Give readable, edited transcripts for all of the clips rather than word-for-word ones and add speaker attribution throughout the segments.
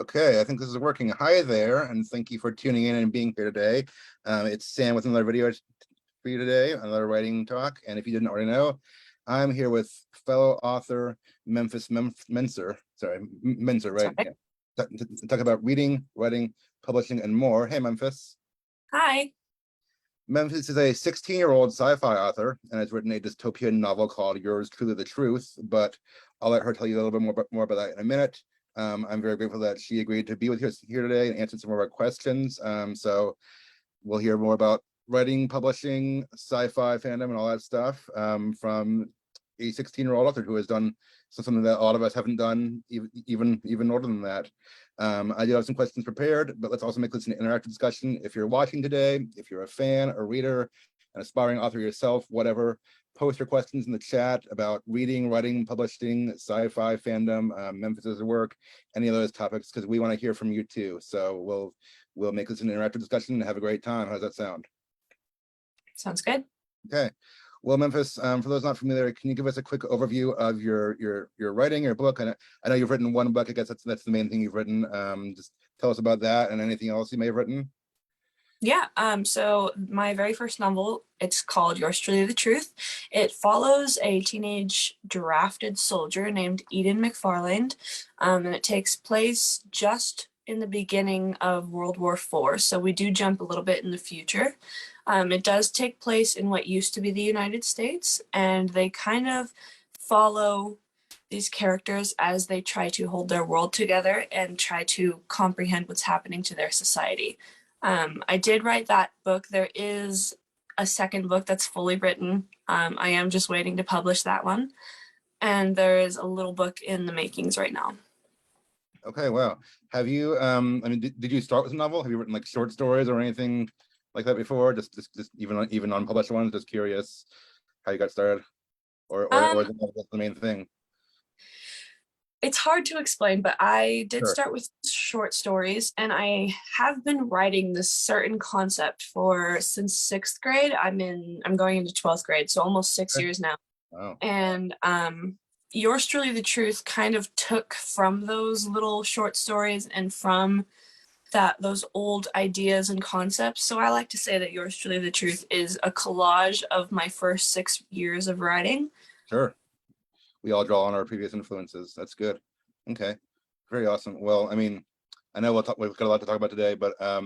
Speaker 1: Okay, I think this is working. Hi there, and thank you for tuning in and being here today. It's Sam with another video for you today, another writing talk. And if you didn't already know, I'm here with fellow author Memphis Menser. Sorry, Menser, right?
Speaker 2: Sorry.
Speaker 1: Yeah. To talk about reading, writing, publishing, and more. Hey, Memphis.
Speaker 2: Hi.
Speaker 1: Memphis is a 16-year-old sci-fi author and has written a dystopian novel called Yours Truly the Truth, but I'll let her tell you a little bit more about that in a minute. I'm very grateful that she agreed to be with us here today and answer some of our questions. So we'll hear more about writing, publishing, sci-fi fandom, and all that stuff from a 16-year-old author who has done something that a lot of us haven't done, even older than that. I do have some questions prepared, but let's also make this an interactive discussion. If you're watching today, if you're a fan, a reader, an aspiring author yourself, whatever, post your questions in the chat about reading, writing, publishing, sci-fi fandom, Memphis's work, any of those topics, because we want to hear from you too. So we'll make this an interactive discussion and have a great time. How does that sound?
Speaker 2: Sounds good.
Speaker 1: Okay. Well, Memphis, for those not familiar, can you give us a quick overview of your writing, your book? And I know you've written one book. I guess that's the main thing you've written. Just tell us about that and anything else you may have written.
Speaker 2: Yeah, so my very first novel, it's called Yours Truly the Truth. It follows a teenage drafted soldier named Eden McFarland, and it takes place just in the beginning of World War IV, so we do jump a little bit in the future. It does take place in what used to be the United States, and they kind of follow these characters as they try to hold their world together and try to comprehend what's happening to their society. I did write that book. There is a second book that's fully written. I am just waiting to publish that one. And there is a little book in the makings right now.
Speaker 1: Okay, wow. Have you, I mean, did you start with a novel? Have you written like short stories or anything like that before? Just even unpublished ones? Just curious how you got started, or is it the main thing?
Speaker 2: It's hard to explain, but I did
Speaker 1: Sure.
Speaker 2: start with short stories, and I have been writing this certain concept for since 6th grade. I'm going into 12th grade, so almost 6 years now.
Speaker 1: Wow.
Speaker 2: And Yours Truly the Truth kind of took from those little short stories and from those old ideas and concepts. So I like to say that Yours Truly the Truth is a collage of my first 6 years of writing.
Speaker 1: Sure. We all draw on our previous influences. That's good. Okay. Very awesome. Well, I mean, I know we've got a lot to talk about today, but I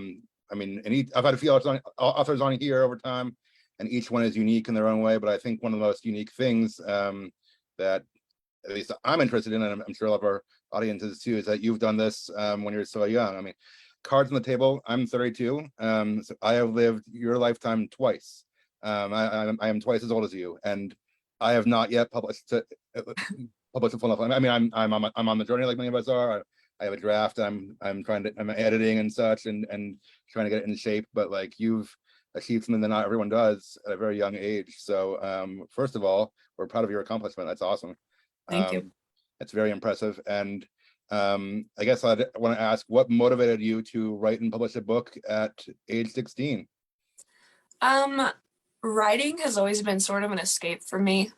Speaker 1: mean, I've had a few authors on here over time, and each one is unique in their own way. But I think one of the most unique things that at least I'm interested in, and I'm sure all of our audiences too, is that you've done this when you're so young. I mean, cards on the table. I'm 32, so I have lived your lifetime twice. I am twice as old as you, and I have not yet published a full enough. I mean, I'm on the journey like many of us are. I have a draft. I'm editing and such, and trying to get it in shape. But like, you've achieved something that not everyone does at a very young age. So first of all, we're proud of your accomplishment. That's awesome.
Speaker 2: Thank you.
Speaker 1: It's very impressive. And I guess I want to ask, what motivated you to write and publish a book at age 16?
Speaker 2: Writing has always been sort of an escape for me.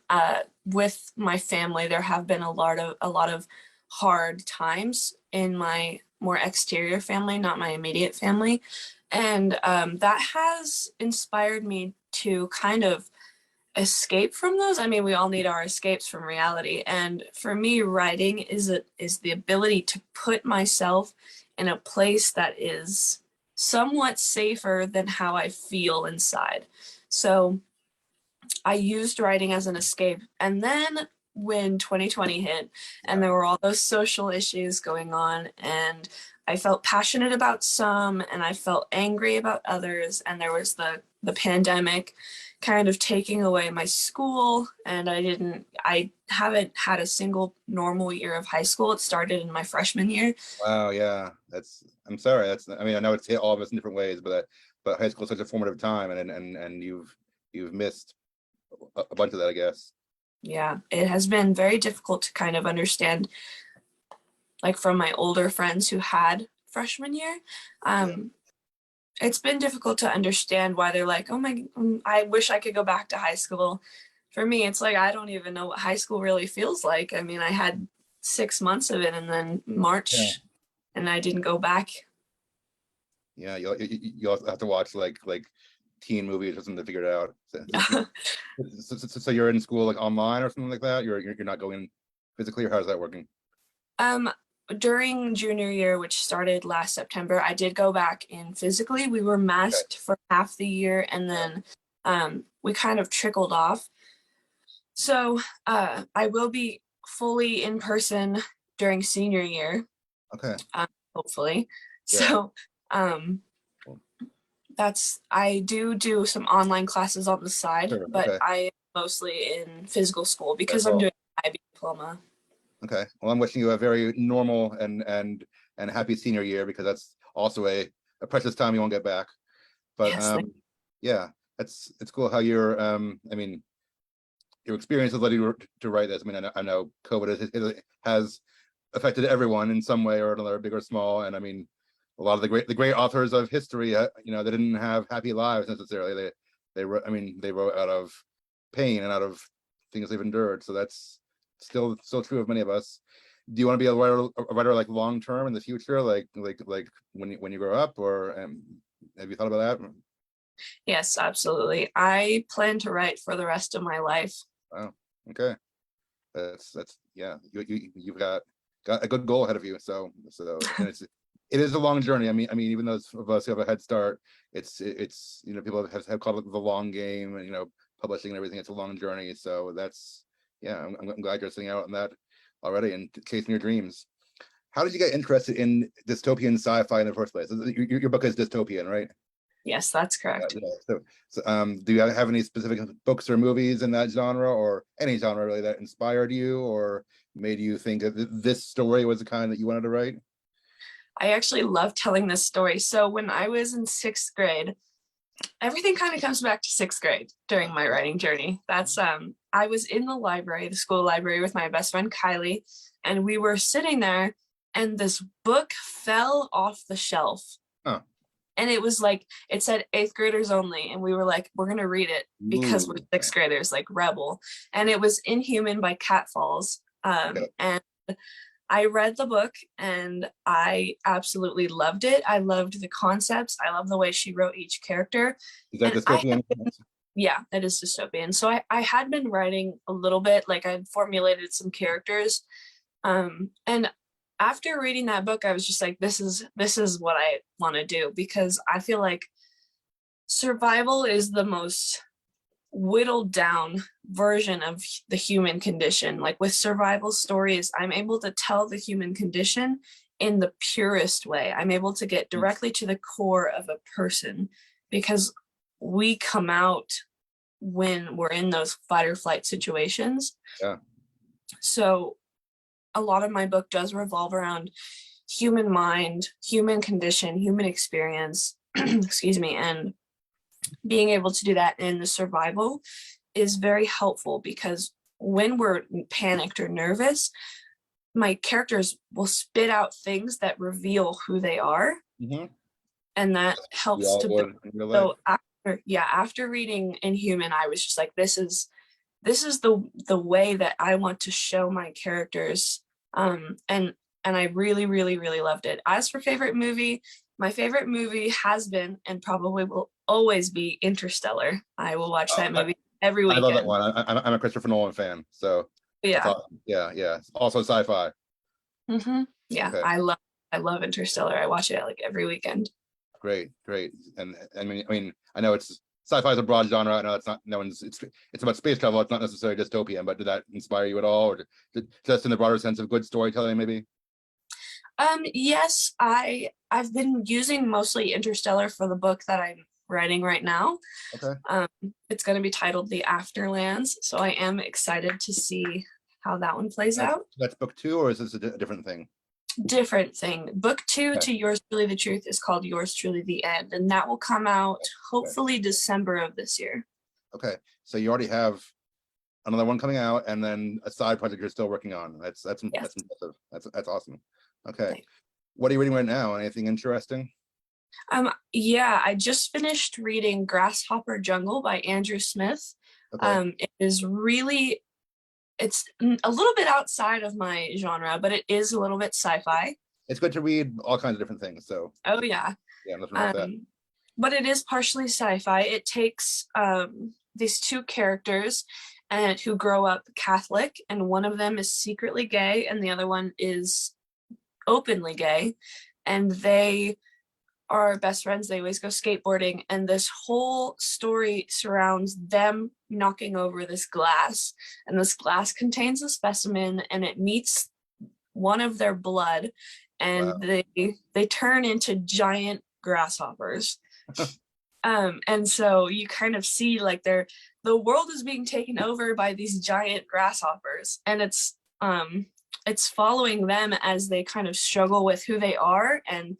Speaker 2: With my family, there have been a lot of hard times in my more exterior family, not my immediate family. And that has inspired me to kind of escape from those. I mean, we all need our escapes from reality. And for me, writing is the ability to put myself in a place that is somewhat safer than how I feel inside. So I used writing as an escape. And then when 2020 hit and there were all those social issues going on, and I felt passionate about some and I felt angry about others, and there was the pandemic kind of taking away my school, and I haven't had a single normal year of high school. It started in my freshman year.
Speaker 1: Wow, yeah, I'm sorry. I mean, I know it's hit all of us in different ways, but high school is such a formative time, and you've missed a bunch of that, I guess.
Speaker 2: Yeah, it has been very difficult to kind of understand, like from my older friends who had freshman year. It's been difficult to understand why they're like, oh my, I wish I could go back to high school. For me, it's like, I don't even know what high school really feels like. I mean, I had 6 months of it, and then March and I didn't go back.
Speaker 1: Yeah, you also have to watch like teen movies or something to figure it out. So you're in school like online or something like that. You're not going physically, or how's that working?
Speaker 2: Um, During junior year, which started last September, I did go back in physically. We were
Speaker 1: Okay.
Speaker 2: masked for half the year, and then we kind of trickled off. So I will be fully in person during senior year,
Speaker 1: Okay.
Speaker 2: hopefully.
Speaker 1: Yeah.
Speaker 2: So um, I do some online classes on the side,
Speaker 1: Sure.
Speaker 2: but
Speaker 1: Okay.
Speaker 2: I am mostly in physical school
Speaker 1: Very
Speaker 2: because I'm
Speaker 1: well.
Speaker 2: doing an IB diploma.
Speaker 1: Okay. Well, I'm wishing you a very normal and happy senior year, because that's also a precious time you won't get back. But
Speaker 2: Yes,
Speaker 1: yeah, it's cool how you're I mean, your experience has led you to write this. I mean, I know COVID has affected everyone in some way or another, big or small. And I mean, a lot of the great authors of history, you know, they didn't have happy lives necessarily. They wrote, I mean, they wrote out of pain and out of things they've endured. So that's still true of many of us. Do you want to be a writer like long term in the future, like when you grow up, or have you thought about that?
Speaker 2: yes, absolutely. I plan to write for the rest of my life.
Speaker 1: Wow. Okay. That's yeah. You've got a good goal ahead of you. So and it is a long journey. I mean, even those of us who have a head start, it's you know, people have called it the long game, and you know, publishing and everything. It's a long journey. So that's yeah. I'm glad you're sitting out on that already and chasing your dreams. How did you get interested in dystopian sci-fi in the first place? Your book is dystopian, right?
Speaker 2: Yes, that's correct.
Speaker 1: Yeah. Do you have any specific books or movies in that genre, or any genre really, that inspired you or made you think that this story was the kind that you wanted to write?
Speaker 2: I actually love telling this story. So when I was in sixth grade, everything kind of comes back to sixth grade during my writing journey. That's I was in the library, the school library, with my best friend Kylie, and we were sitting there, and this book fell off the shelf.
Speaker 1: Huh.
Speaker 2: And it was like, it said eighth graders only, and we were like, we're gonna read it because we're
Speaker 1: Ooh.
Speaker 2: sixth graders, like rebel. And it was Inhuman by Cat Falls.
Speaker 1: Okay.
Speaker 2: And I read the book and I absolutely loved it. I loved the concepts. I love the way she wrote each character.
Speaker 1: Is that
Speaker 2: And I
Speaker 1: dystopian?
Speaker 2: yeah, it is dystopian. So I had been writing a little bit, like I'd formulated some characters. And after reading that book, I was just like, this is what I want to do, because I feel like survival is the most whittled down version of the human condition. Like with survival stories, I'm able to tell the human condition in the purest way. I'm able to get directly to the core of a person, because we come out when we're in those fight or flight situations.
Speaker 1: Yeah.
Speaker 2: So a lot of my book does revolve around human mind, human condition, human experience, excuse me, and being able to do that in the survival is very helpful, because when we're panicked or nervous, my characters will spit out things that reveal who they are,
Speaker 1: Mm-hmm.
Speaker 2: and that
Speaker 1: We
Speaker 2: helps
Speaker 1: all
Speaker 2: to
Speaker 1: would
Speaker 2: build.
Speaker 1: in real life.
Speaker 2: So after reading Inhuman, I was just like, this is the way that I want to show my characters. And I really, really, really loved it. As for favorite movie, my favorite movie has been and probably will always be Interstellar. I will watch that movie every
Speaker 1: I love that
Speaker 2: weekend.
Speaker 1: one. I'm a Christopher Nolan fan, so that's
Speaker 2: Yeah.
Speaker 1: awesome. Yeah, yeah. Also sci-fi.
Speaker 2: Yeah,
Speaker 1: Okay.
Speaker 2: I love Interstellar. I watch it like every weekend.
Speaker 1: Great. And I know it's sci-fi is a broad genre. I know it's not, no one's, it's about space travel. It's not necessarily dystopian, but did that inspire you at all, or just in the broader sense of good storytelling, maybe?
Speaker 2: Yes, I've been using mostly Interstellar for the book that I'm writing right now.
Speaker 1: Okay.
Speaker 2: It's going to be titled The Afterlands, so I am excited to see how that one plays out.
Speaker 1: That's book 2, or is this a different thing?
Speaker 2: Different thing. Book 2
Speaker 1: Okay.
Speaker 2: to Yours Truly the Truth is called Yours Truly the End, and that will come out hopefully December of this year.
Speaker 1: Okay, so you already have another one coming out, and then a side project you're still working on. That's impressive. That's awesome. Okay.
Speaker 2: Thanks.
Speaker 1: What are you reading right now? Anything interesting?
Speaker 2: Yeah, I just finished reading Grasshopper Jungle by Andrew Smith.
Speaker 1: Okay.
Speaker 2: It is it's a little bit outside of my genre, but it is a little bit sci-fi.
Speaker 1: it's good to read all kinds of different things. So
Speaker 2: Oh yeah.
Speaker 1: yeah, nothing wrong with that.
Speaker 2: But it is partially sci-fi. It takes these two characters and who grow up Catholic, and one of them is secretly gay, and the other one is openly gay, and they are best friends. They always go skateboarding, and this whole story surrounds them knocking over this glass, and this glass contains a specimen, and it meets one of their blood,
Speaker 1: Wow.
Speaker 2: and they turn into giant grasshoppers. And so you kind of see like the world is being taken over by these giant grasshoppers, and it's following them as they kind of struggle with who they are and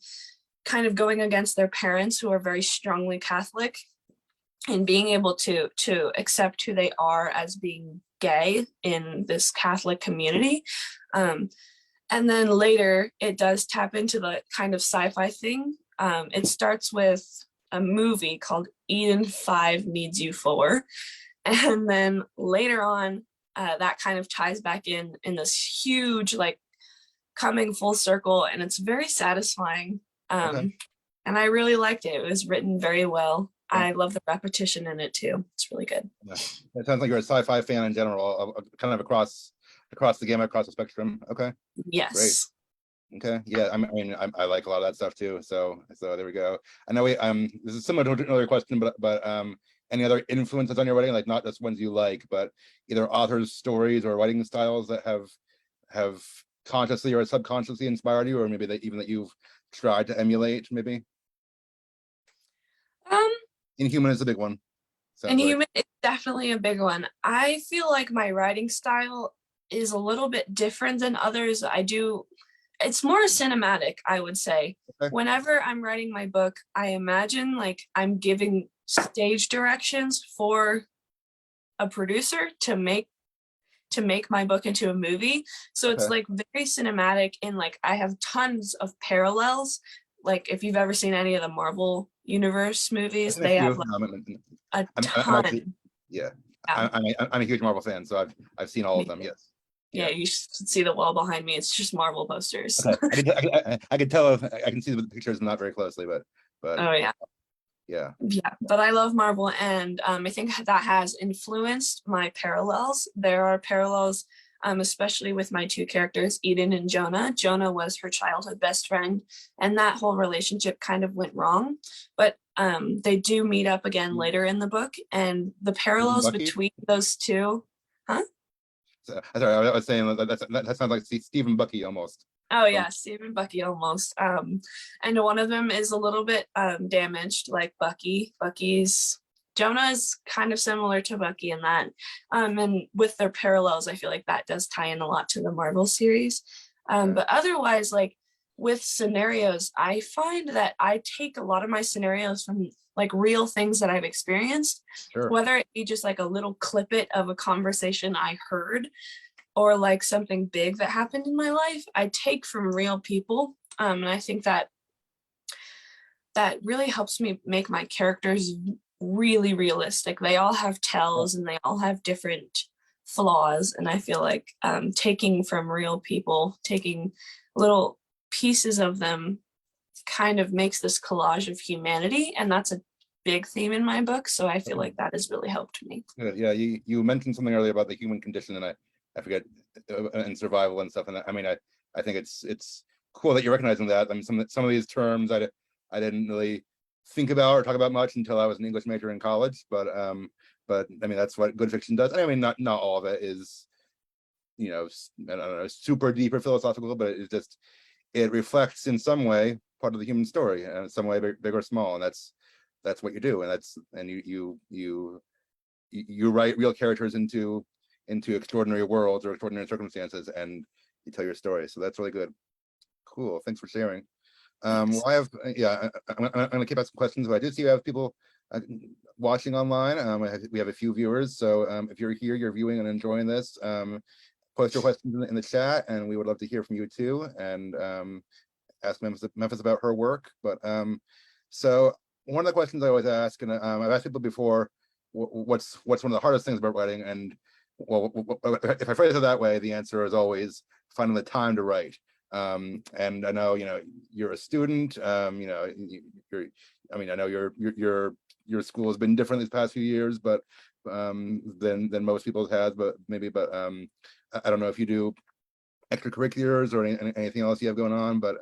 Speaker 2: kind of going against their parents who are very strongly Catholic, and being able to accept who they are as being gay in this Catholic community. And then later it does tap into the kind of sci-fi thing. It starts with a movie called Eden 5 Needs You 4. And then later on, that kind of ties back in this huge, like, coming full circle, and it's very satisfying.
Speaker 1: Okay.
Speaker 2: And I really liked it. It was written very well.
Speaker 1: Yeah.
Speaker 2: I love the repetition in it too. It's really good.
Speaker 1: Yeah. It sounds like you're a sci-fi fan in general, kind of across the gamut, across the spectrum. Okay.
Speaker 2: Yes.
Speaker 1: Great. Okay. Yeah. I like a lot of that stuff too. So there we go. I know this is similar to another question, but any other influences on your writing, like not just ones you like, but either authors' stories or writing styles that have consciously or subconsciously inspired you, or maybe that you've tried to emulate, maybe? Inhuman is a big one.
Speaker 2: Inhuman is definitely a big one. I feel like my writing style is a little bit different than others. It's more cinematic, I would say.
Speaker 1: Okay.
Speaker 2: Whenever I'm writing my book, I imagine like I'm giving stage directions for a producer to make my book into a movie. So it's like very cinematic, and like I have tons of parallels. Like if you've ever seen any of the Marvel Universe movies, they have like a ton.
Speaker 1: Yeah. I'm a huge Marvel fan, so I've seen all of them. Yes.
Speaker 2: Yeah, you should see the wall behind me. It's just Marvel posters.
Speaker 1: Okay. I could tell if I can see the pictures not very closely, but
Speaker 2: oh yeah.
Speaker 1: Yeah.
Speaker 2: But I love Marvel, and I think that has influenced my parallels. There are parallels, especially with my two characters, Eden and Jonah. Jonah was her childhood best friend, and that whole relationship kind of went wrong. But they do meet up again later in the book, and the parallels between those two. Huh?
Speaker 1: Sorry, I was saying that sounds like Stephen Bucky almost.
Speaker 2: Oh yeah, Stephen Bucky almost. And one of them is a little bit damaged, like Bucky. Jonah is kind of similar to Bucky in that. And with their parallels, I feel like that does tie in a lot to the Marvel series. But otherwise, like with scenarios, I find that I take a lot of my scenarios from like real things that I've experienced, whether it be just like a little clippet of a conversation I heard, or like something big that happened in my life, I take from real people. And I think that really helps me make my characters really realistic. They all have tells and they all have different flaws. And I feel like taking from real people, taking little pieces of them kind of makes this collage of humanity. And that's a big theme in my book. So I feel like that has really helped me.
Speaker 1: Good. Yeah, you mentioned something earlier about the human condition, and I forget, and survival and stuff. And I mean, I think it's cool that you're recognizing that. I mean, some of these terms I didn't really think about or talk about much until I was an English major in college. But I mean, that's what good fiction does. I mean, not all of it is, I don't know, super deep or philosophical, but it reflects in some way part of the human story, and in some way big or small, and that's what you do, and you write real characters into extraordinary worlds or extraordinary circumstances, and you tell your story. So that's really good. Cool. Thanks for sharing. Well, I'm gonna keep asking questions, but I do see we have people watching online. We have a few viewers, so if you're here, you're viewing and enjoying this, post your questions in the chat, and we would love to hear from you too, and ask Memphis about her work. But so one of the questions I always ask, and I've asked people before, what's one of the hardest things about writing? And well, if I phrase it that way, the answer is always finding the time to write. And I know, you're a student, you're, I mean, I know your school has been different these past few years, but than most people's has, but maybe, but I don't know if you do extracurriculars or anything else you have going on, but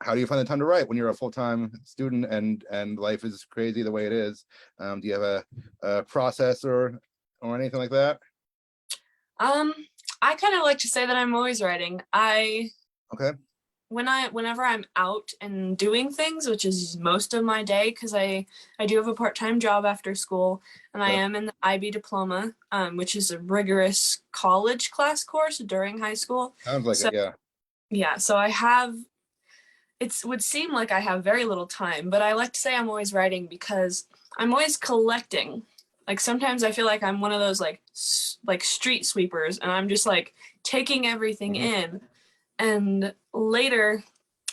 Speaker 1: how do you find the time to write when you're a full-time student and life is crazy the way it is? Do you have a process or anything like that?
Speaker 2: I kind of like to say that I'm always writing.
Speaker 1: Okay.
Speaker 2: Whenever I'm out and doing things, which is most of my day, because I do have a part-time job after school, and I
Speaker 1: Yeah.
Speaker 2: am in the IB diploma, which is a rigorous college class course during high school.
Speaker 1: Sounds like
Speaker 2: So
Speaker 1: it, yeah.
Speaker 2: yeah, so I have it would seem like I have very little time, but I like to say I'm always writing because I'm always collecting. Like sometimes I feel like I'm one of those like street sweepers, and I'm just like taking everything
Speaker 1: Mhm.
Speaker 2: in. And later,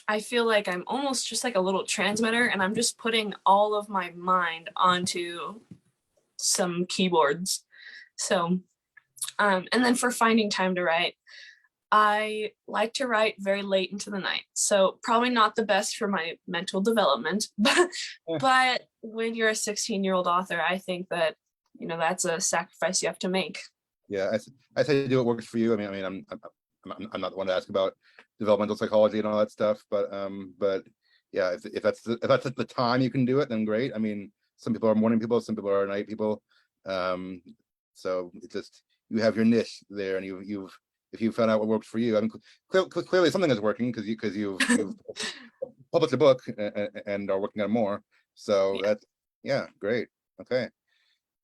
Speaker 2: I feel like I'm almost just like a little transmitter, and I'm just putting all of my mind onto some keyboards. So, and then for finding time to write, I like to write very late into the night. So probably not the best for my mental development,
Speaker 1: Yeah,
Speaker 2: but when you're a 16-year-old author, I think that, that's a sacrifice you have to make.
Speaker 1: yeah. I say do what works for you. I'm not the one to ask about developmental psychology and all that stuff, but yeah, if that's the time you can do it, then great. I mean, some people are morning people, some people are night people. Um, so it's just you have your niche there, and you've if you found out what works for you, I mean, clearly something is working because you've published a book and are working on more. So
Speaker 2: Yeah.
Speaker 1: that's, yeah, great. Okay.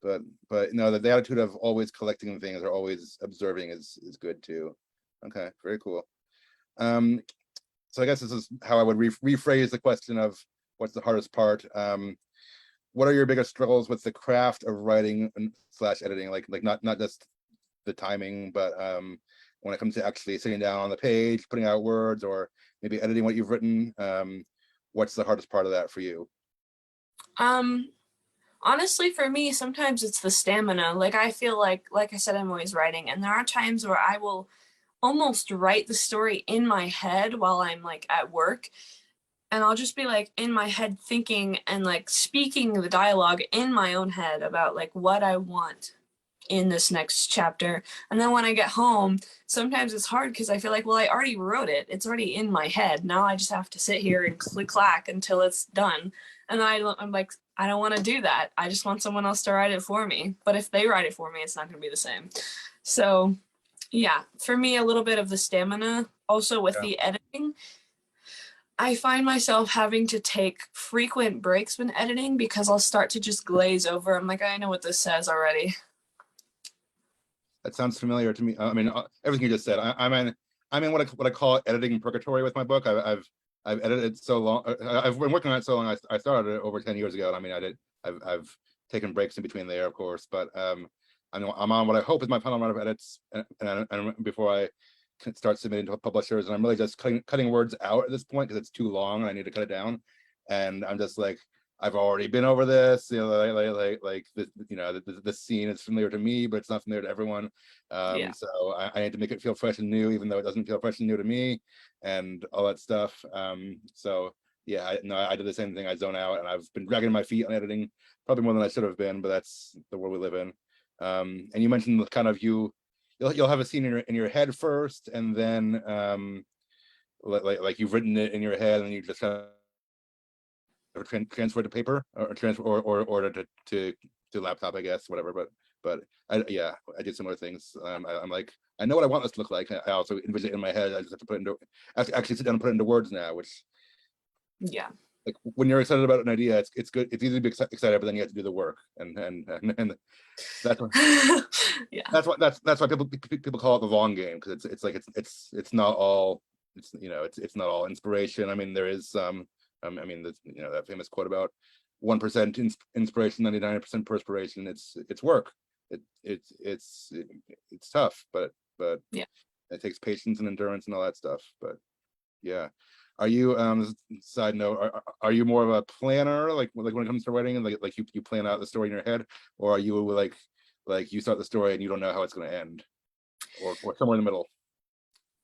Speaker 1: But no, the attitude of always collecting things or always observing is good too. Okay, very cool. Um, so I guess this is how I would rephrase the question of what's the hardest part. What are your biggest struggles with the craft of writing slash editing? Like not just the timing, but when it comes to actually sitting down on the page, putting out words, or maybe editing what you've written. What's the hardest part of that for you?
Speaker 2: Um, Honestly, for me, sometimes it's the stamina. Like I feel like I said, I'm always writing, and there are times where I will almost write the story in my head while I'm like at work, and I'll just be like in my head thinking and like speaking the dialogue in my own head about like what I want in this next chapter. And then when I get home, sometimes it's hard because I feel like, well, I already wrote it. It's already in my head. Now I just have to sit here and click clack until it's done. And then I'm like, I don't want to do that. I just want someone else to write it for me. But if they write it for me, it's not going to be the same. So yeah, for me, a little bit of the stamina. Also with
Speaker 1: Yeah,
Speaker 2: the editing, I find myself having to take frequent breaks when editing because I'll start to just glaze over. I'm like, I know what this says already.
Speaker 1: that sounds familiar to me. I mean, everything you just said. I'm in what I call editing purgatory with my book. I've edited so long. I've been working on it so long. I started it over 10 years ago. And I mean, I've taken breaks in between there, of course, but I'm on what I hope is my final run of edits, and before I can start submitting to publishers, and I'm really just cutting words out at this point because it's too long and I need to cut it down. And I'm just like, I've already been over this, like the, the scene is familiar to me, but it's not familiar to everyone.
Speaker 2: Yeah.
Speaker 1: So I need to make it feel fresh and new, even though it doesn't feel fresh and new to me, and all that stuff. So yeah, I did the same thing. I zone out, and I've been dragging my feet on editing probably more than I should have been, but that's the world we live in. And you mentioned kind of you'll have a scene in your head first, and then like you've written it in your head, and you just kind of transfer to paper or transfer or to laptop, I guess, whatever. But yeah, I did similar things. I'm like, I know what I want this to look like. I also envision it in my head. I just have to put it into, I have to actually sit down and put it into words now, which,
Speaker 2: Yeah.
Speaker 1: like, when you're excited about an idea, it's good. It's easy to be excited, but then you have to do the work, and that's
Speaker 2: Yeah.
Speaker 1: that's why people call it the long game, because it's like it's not all, it's not all inspiration. I mean, there is some. I mean, that famous quote about 1% inspiration, 99% perspiration. It's work. It's tough, but
Speaker 2: Yeah.
Speaker 1: it takes patience and endurance and all that stuff. But yeah, are you side note, are you more of a planner, like when it comes to writing, and like you plan out the story in your head, or are you like you start the story and you don't know how it's going to end, or somewhere in the middle?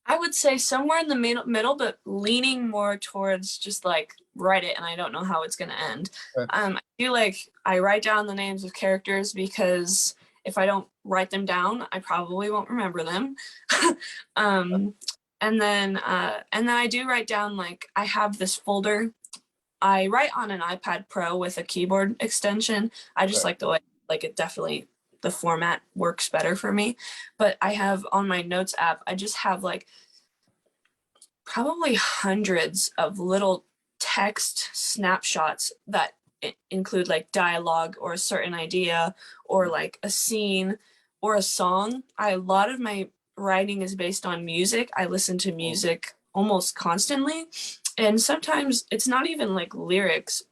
Speaker 2: I would say somewhere in the middle, but leaning more towards just like write it and I don't know how it's going to end.
Speaker 1: Okay.
Speaker 2: I feel like I write down the names of characters because if I don't write them down, I probably won't remember them. um, and then I do write down, like, I have this folder. I write on an iPad Pro with a keyboard extension. I just
Speaker 1: Okay.
Speaker 2: like the way, like, it definitely, the format works better for me. But I have on my notes app, I just have like probably hundreds of little text snapshots that include like dialogue or a certain idea or like a scene or a song. A lot of my writing is based on music. I listen to music almost constantly. And sometimes it's not even like lyrics.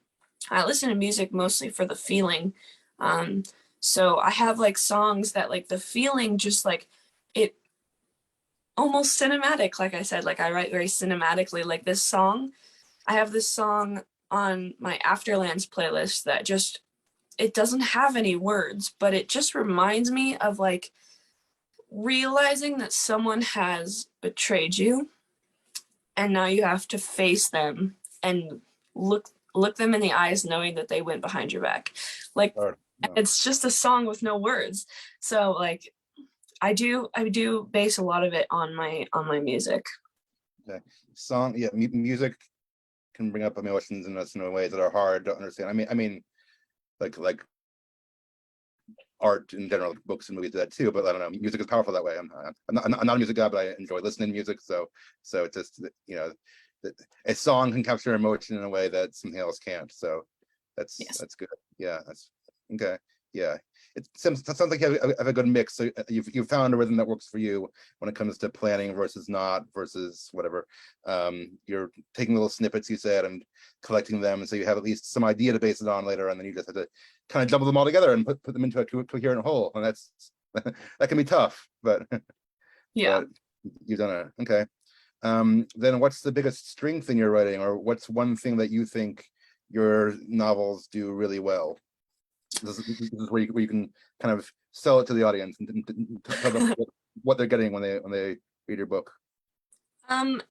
Speaker 2: I listen to music mostly for the feeling. Um, so I have like songs that like the feeling just like it almost cinematic. Like I said, like I write very cinematically. Like this song, I have this song on my Afterlands playlist that just, it doesn't have any words, but it just reminds me of like realizing that someone has betrayed you and now you have to face them and look them in the eyes knowing that they went behind your back. Like,
Speaker 1: All right. No.
Speaker 2: it's just a song with no words. So like I do base a lot of it on my music.
Speaker 1: Okay. Song, yeah, music can bring up emotions in us in ways that are hard to understand. I mean, like art in general, books and movies do that too. But I don't know, music is powerful that way. I'm not a music guy, but I enjoy listening to music. So it's just, you know, a song can capture emotion in a way that something else can't. So
Speaker 2: Yes.
Speaker 1: that's good. Yeah, that's okay. Yeah, it sounds like you have a good mix. So you've found a rhythm that works for you when it comes to planning versus not versus whatever. You're taking little snippets, you said, and collecting them, and so you have at least some idea to base it on later, and then you just have to kind of jumble them all together and put them into a coherent whole, and that's that can be tough, but
Speaker 2: Yeah.
Speaker 1: but you've done it. Okay. Then what's the biggest strength in your writing, or what's one thing that you think your novels do really well? This is where you can kind of sell it to the audience and tell them what they're getting when they read your book.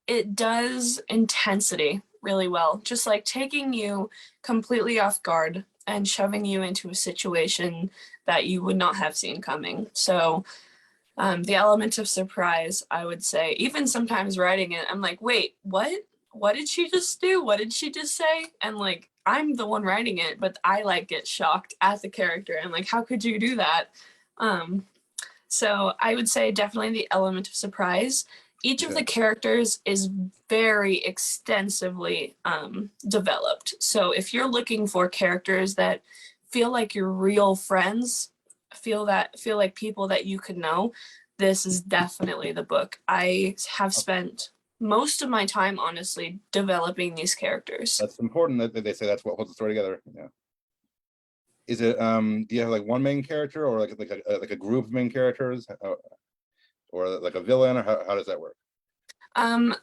Speaker 2: It does intensity really well, just like taking you completely off guard and shoving you into a situation that you would not have seen coming. So, the element of surprise, I would say, even sometimes writing it, I'm like, wait, what? What did she just do? What did she just say? And like, I'm the one writing it, but I like get shocked at the character and like, how could you do that? Um, so I would say definitely the element of surprise. Each of
Speaker 1: Okay.
Speaker 2: the characters is very extensively developed. So if you're looking for characters that feel like your real friends, feel like people that you could know, this is definitely the book. I have spent most of my time honestly developing these characters.
Speaker 1: That's important that they say that's what holds the story together. Yeah. Is it do you have like one main character, or like a group of main characters, or like a villain, or how does that work?
Speaker 2: Um,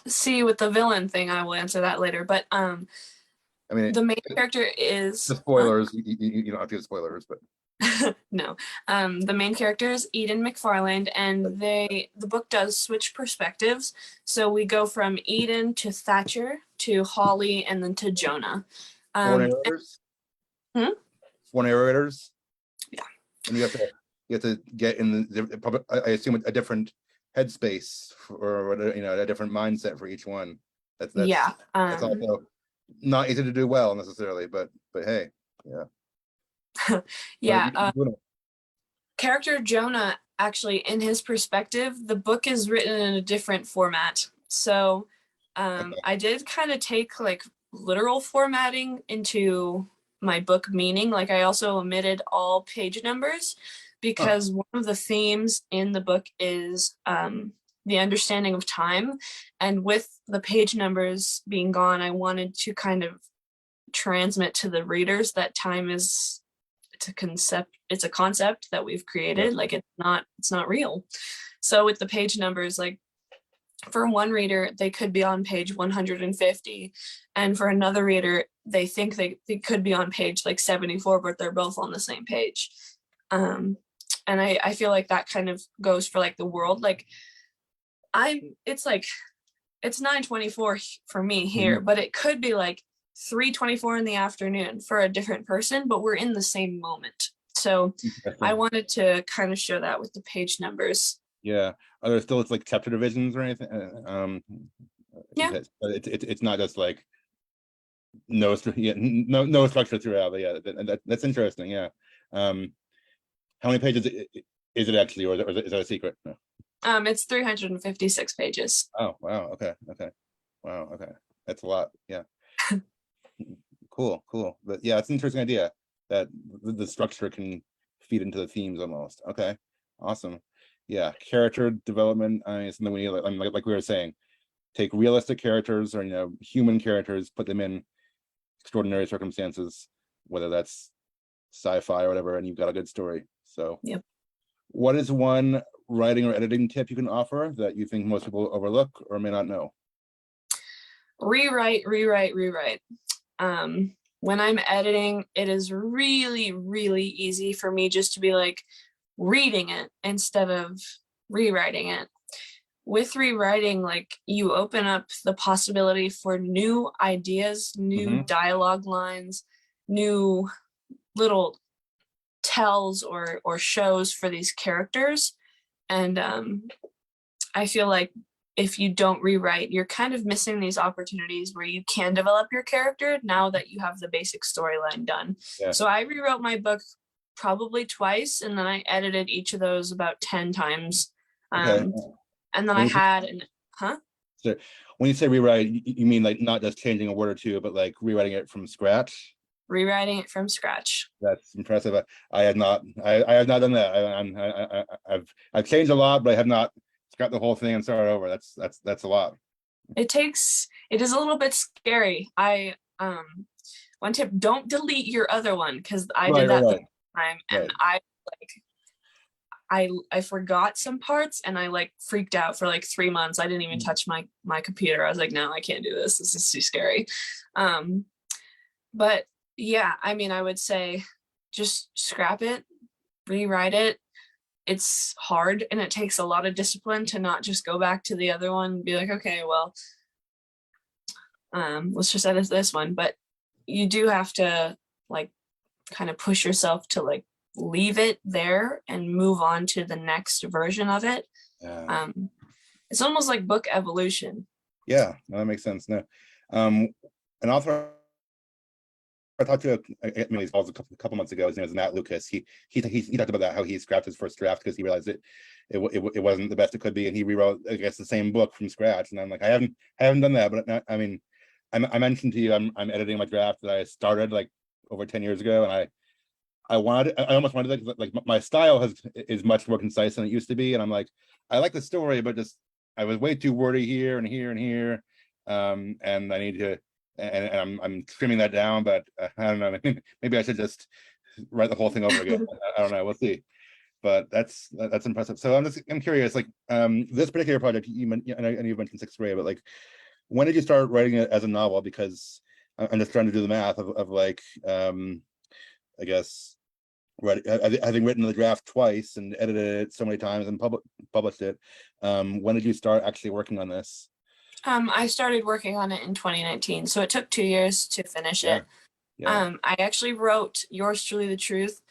Speaker 2: See, with the villain thing, I will answer that later. But
Speaker 1: I mean,
Speaker 2: the main character
Speaker 1: the
Speaker 2: is
Speaker 1: spoilers, you don't have to give spoilers, but
Speaker 2: no. The main character is Eden McFarland, and the book does switch perspectives. So we go from Eden to Thatcher to Holly, and then to Jonah.
Speaker 1: four
Speaker 2: Um,
Speaker 1: narrators,
Speaker 2: hmm?
Speaker 1: four narrators,
Speaker 2: Yeah.
Speaker 1: and you have to get in probably, I assume, a different headspace or a different mindset for each one.
Speaker 2: Yeah.
Speaker 1: That's also not easy to do well necessarily, but hey, yeah.
Speaker 2: Yeah.
Speaker 1: You're doing it.
Speaker 2: Character Jonah, actually, in his perspective, the book is written in a different format. So
Speaker 1: Okay.
Speaker 2: I did kind of take like literal formatting into my book meaning. Like I also omitted all page numbers
Speaker 1: Huh.
Speaker 2: because one of the themes in the book is the understanding of time. And with the page numbers being gone, I wanted to kind of transmit to the readers that time is, it's a concept that we've
Speaker 1: Yeah.
Speaker 2: created, like it's not real. So with the page numbers, like for one reader they could be on page 150, and for another reader they think they could be on page like 74, but they're both on the same page. And I feel like that kind of goes for like the world. Like It's like, it's 9:24 for me here,
Speaker 1: Mhm.
Speaker 2: but it could be like 3:24 in the afternoon for a different person, but we're in the same moment. So I
Speaker 1: Interesting.
Speaker 2: wanted to kind of show that with the page numbers.
Speaker 1: Yeah. Are there still like chapter divisions or anything?
Speaker 2: Yeah.
Speaker 1: It's not just like yeah, no structure throughout. But yeah, that's interesting. Yeah. Um, how many pages is it actually, or is that a secret? No.
Speaker 2: It's 356 pages.
Speaker 1: Oh wow. Okay. Okay. Wow. Okay. That's a lot. Yeah. Cool. But yeah, it's an interesting idea that the structure can feed into the themes almost. Okay. Awesome. Yeah. Character development is something we need. Like we were saying, take realistic characters or human characters, put them in extraordinary circumstances, whether that's sci-fi or whatever, and you've got a good story. So
Speaker 2: Yep.
Speaker 1: what is one writing or editing tip you can offer that you think most people overlook or may not know?
Speaker 2: Rewrite. When I'm editing, it is really, really easy for me just to be like reading it instead of rewriting it. With rewriting, like you open up the possibility for new ideas, new
Speaker 1: Hmm.
Speaker 2: dialogue lines, new little tells or shows for these characters. And I feel like if you don't rewrite, you're kind of missing these opportunities where you can develop your character now that you have the basic storyline done.
Speaker 1: Yeah.
Speaker 2: So I rewrote my book probably twice, and then I edited each of those about 10 times.
Speaker 1: Okay.
Speaker 2: And then I
Speaker 1: When you,
Speaker 2: had an, huh?
Speaker 1: so when you say rewrite, you mean like not just changing a word or two, but like rewriting it from scratch?
Speaker 2: Rewriting it from scratch.
Speaker 1: That's impressive. I have not. I have not done that. I've changed a lot, but I have not scrapped the whole thing and started over. That's a lot.
Speaker 2: It is a little bit scary. One tip, don't delete your other one, because I
Speaker 1: Right,
Speaker 2: did
Speaker 1: right,
Speaker 2: that the
Speaker 1: right,
Speaker 2: time, and
Speaker 1: right.
Speaker 2: I forgot some parts, and I like freaked out for like 3 months. I didn't even touch my computer. I was like, no, I can't do this. This is too scary. Um, but yeah, I mean, I would say just scrap it, rewrite it. It's hard, and it takes a lot of discipline to not just go back to the other one and be like, okay, well, let's just edit this one. But you do have to like kind of push yourself to like leave it there and move on to the next version of it.
Speaker 1: Yeah.
Speaker 2: um, it's almost like book evolution.
Speaker 1: Yeah, no, that makes sense. No, an author I talked to, I mean, he's a couple months ago. His name is Matt Lucas. He talked about that, how he scrapped his first draft because he realized it wasn't the best it could be, and he rewrote, I guess, the same book from scratch. And I'm like, I haven't done that, but I mean, I mentioned to you, I'm editing my draft that I started like over 10 years ago, and I almost wanted like my style is much more concise than it used to be, and I'm like, I like the story, but just I was way too wordy here and here and here, and I need to, and I'm trimming that down, but I don't know, maybe I should just write the whole thing over again. I don't know, we'll see. But that's impressive. So I'm curious, like this particular project and you mentioned sixth grade, but like when did you start writing it as a novel? Because I'm just trying to do the math of like I guess right, having written the draft twice and edited it so many times and published it. When did you start actually working on this?
Speaker 2: I started working on it in 2019, so it took 2 years to finish
Speaker 1: Yeah,
Speaker 2: it.
Speaker 1: yeah.
Speaker 2: I actually wrote Yours Truly the Truth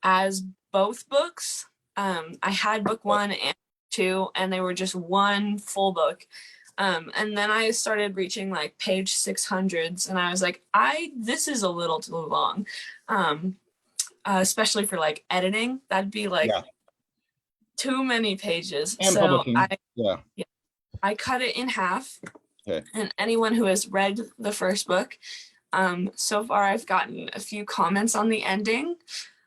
Speaker 2: as both books. I had book one and two, and they were just one full book. And then I started reaching like page 600s, and I was like, this is a little too long. Especially for like editing, that'd be like
Speaker 1: Yeah,
Speaker 2: too many pages.
Speaker 1: and
Speaker 2: So
Speaker 1: publishing. Yeah.
Speaker 2: I cut it in half.
Speaker 1: Okay.
Speaker 2: And anyone who has read the first book, so far I've gotten a few comments on the ending.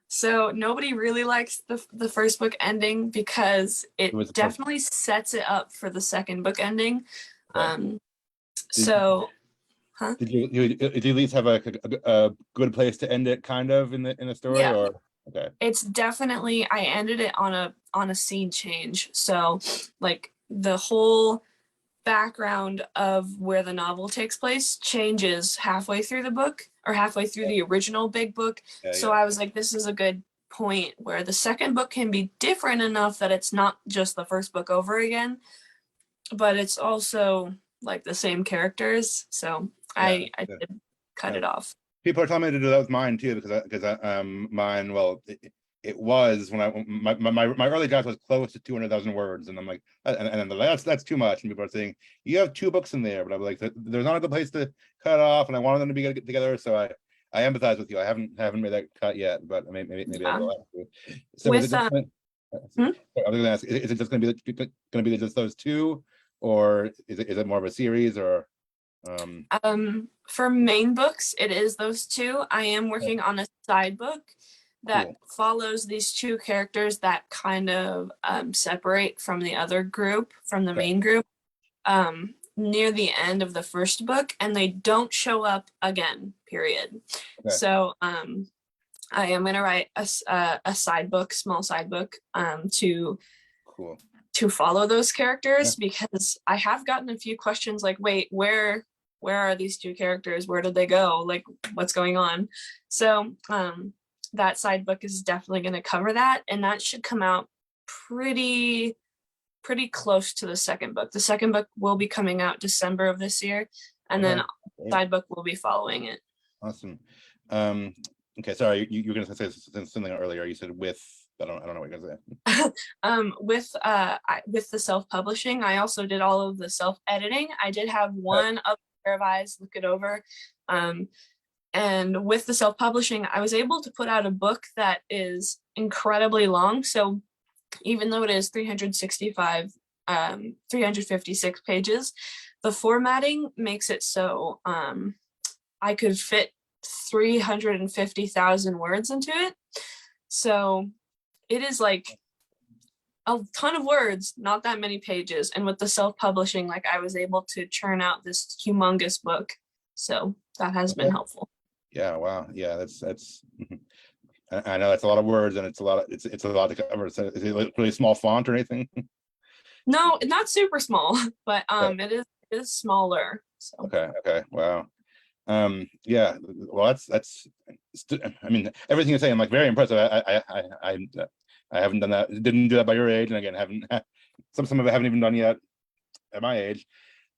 Speaker 2: So nobody really likes the first book ending because
Speaker 1: It
Speaker 2: it
Speaker 1: was
Speaker 2: definitely sets it up for the second book ending.
Speaker 1: okay. Did,
Speaker 2: So, huh?
Speaker 1: did you at least have a good place to end it, kind of in the story,
Speaker 2: Yeah,
Speaker 1: or okay?
Speaker 2: it's definitely, I ended it on a scene change. So like the whole background of where the novel takes place changes halfway through the book or halfway through the original big book.
Speaker 1: Yeah,
Speaker 2: So
Speaker 1: yeah.
Speaker 2: I was like, this is a good point where the second book can be different enough that it's not just the first book over again, but it's also like the same characters, so
Speaker 1: Yeah.
Speaker 2: I
Speaker 1: Yeah.
Speaker 2: did cut
Speaker 1: Yeah.
Speaker 2: it off.
Speaker 1: People are telling me to do that with mine too, because mine, well, it was when my early draft was close to 200,000 words, and I'm like, and then that's too much, and people are saying you have 2 books in there, but I'm like, there's not a good place to cut off, and I wanted them to be good together, so I empathize with you. I haven't made that cut yet, but maybe I
Speaker 2: Yeah.
Speaker 1: will have to. So is it
Speaker 2: With
Speaker 1: just
Speaker 2: hmm?
Speaker 1: I was gonna ask, is it just gonna be just those two, or is it more of a series, or
Speaker 2: For main books, it is those two. I am working on a side book that
Speaker 1: cool.
Speaker 2: follows these two characters that kind of separate from the other group, from the
Speaker 1: Okay.
Speaker 2: main group, near the end of the first book, and they don't show up again, period.
Speaker 1: Okay.
Speaker 2: So I am going to write a side book, small side book,
Speaker 1: Cool.
Speaker 2: to follow those characters,
Speaker 1: Yeah.
Speaker 2: because I have gotten a few questions like, wait, where are these two characters? Where did they go? Like, what's going on? So that side book is definitely going to cover that, and that should come out pretty close to the second book. The second book will be coming out December of this year, and then
Speaker 1: Great.
Speaker 2: side book will be following it.
Speaker 1: Awesome. Okay, sorry, you were gonna say something earlier. You said with, I don't know what you're gonna say.
Speaker 2: With the self-publishing, I also did all of the self-editing. I did have one other pair of eyes look it over. And with the self-publishing, I was able to put out a book that is incredibly long. So even though it is 356 pages, the formatting makes it so I could fit 350,000 words into it. So it is like a ton of words, not that many pages. And with the self-publishing, like, I was able to churn out this humongous book. So that has been helpful.
Speaker 1: Yeah, wow. Yeah, that's I know that's a lot of words, and it's a lot to cover. So is it like really small font or anything?
Speaker 2: No, not super small, but
Speaker 1: Okay.
Speaker 2: it is smaller. So
Speaker 1: Okay. Wow. Yeah, well, I mean, everything you're saying, I'm like very impressive. I haven't done that, didn't do that by your age, and again, haven't some of it haven't even done yet at my age.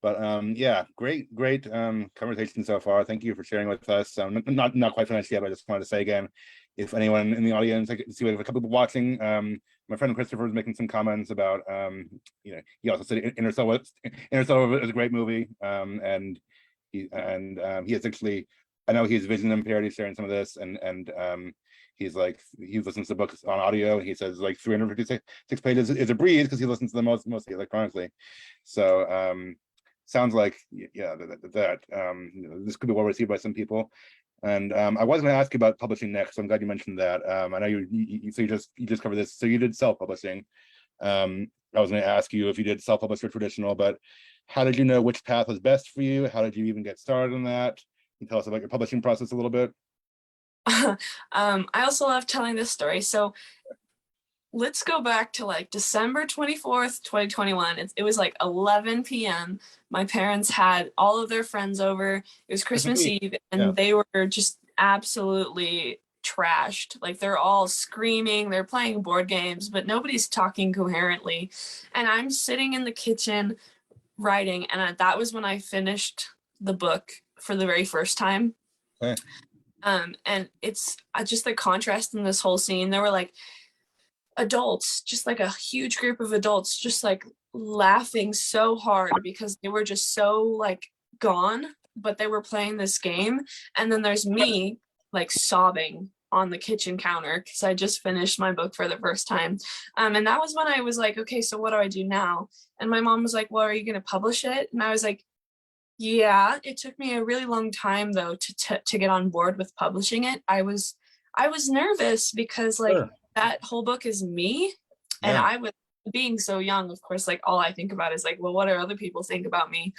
Speaker 1: But yeah, great conversation so far. Thank you for sharing with us. Not quite finished yet, but I just wanted to say again, if anyone in the audience, I can see we have a couple people watching. My friend Christopher is making some comments about he also said Interstellar is a great movie. And he has actually, I know he's vision impaired, he's sharing some of this, and he's like, he listens to books on audio, and he says like 356 pages is a breeze because he listens to them mostly electronically. So sounds like, yeah, this could be well received by some people. And I was going to ask you about publishing next, so I'm glad you mentioned that. I know you just covered this. So you did self-publishing. I was going to ask you if you did self-publish or traditional, but how did you know which path was best for you? How did you even get started on that? Can you tell us about your publishing process a little bit?
Speaker 2: I also love telling this story. So let's go back to like December 24th, 2021. It was like 11 p.m. My parents had all of their friends over. It was Christmas Eve, and they were just absolutely trashed. Like, they're all screaming, they're playing board games, but nobody's talking coherently. And I'm sitting in the kitchen writing, and that was when I finished the book for the very first time.
Speaker 1: Okay.
Speaker 2: And it's just the contrast in this whole scene. There were like adults, just like a huge group of adults, just like laughing so hard because they were just so like gone, but they were playing this game. And then there's me like sobbing on the kitchen counter because I just finished my book for the first time. And that was when I was like, okay, so what do I do now? And my mom was like, well, are you going to publish it? And I was like, yeah. It took me a really long time though to get on board with publishing it. I was nervous because like that whole book is me, and I was, being so young, of course, like all I think about is like, well, what do other people think about me?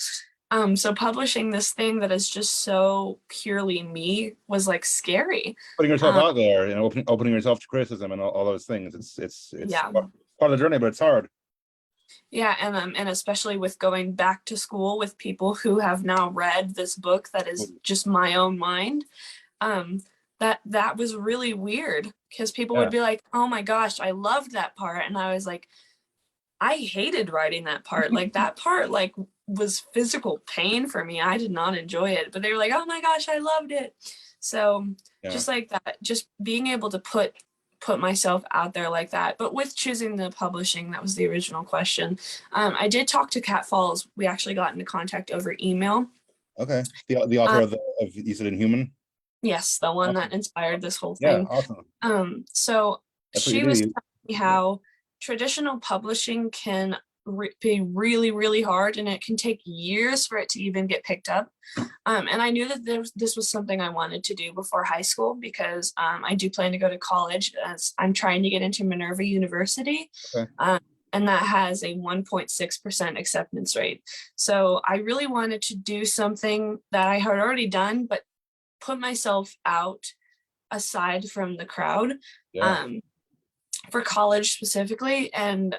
Speaker 2: So publishing this thing that is just so purely me was like scary.
Speaker 1: Putting yourself out there, opening yourself to criticism and all those things. It's
Speaker 2: yeah,
Speaker 1: part of the journey, but it's hard.
Speaker 2: Yeah, and especially with going back to school with people who have now read this book that is just my own mind. That was really weird because people would be like, oh my gosh, I loved that part. And I was like, I hated writing that part. Like that part like was physical pain for me. I did not enjoy it, but they were like, "Oh my gosh, I loved it." So
Speaker 1: Yeah.
Speaker 2: just like that, just being able to put myself out there like that. But with choosing the publishing, that was the original question. I did talk to Cat Falls. We actually got into contact over email.
Speaker 1: Okay. The author
Speaker 2: Um,
Speaker 1: of you said Inhuman?
Speaker 2: yes, the one that
Speaker 1: Awesome.
Speaker 2: inspired this whole
Speaker 1: Yeah,
Speaker 2: thing.
Speaker 1: awesome.
Speaker 2: So
Speaker 1: That's what you
Speaker 2: she
Speaker 1: do.
Speaker 2: was telling me how traditional publishing can be really, really hard, and it can take years for it to even get picked up. And I knew that this was something I wanted to do before high school because I do plan to go to college as I'm trying to get into Minerva University.
Speaker 1: Okay.
Speaker 2: And that has a 1.6% acceptance rate. So I really wanted to do something that I had already done, but put myself out aside from the crowd.
Speaker 1: Yeah.
Speaker 2: Um, for college specifically, and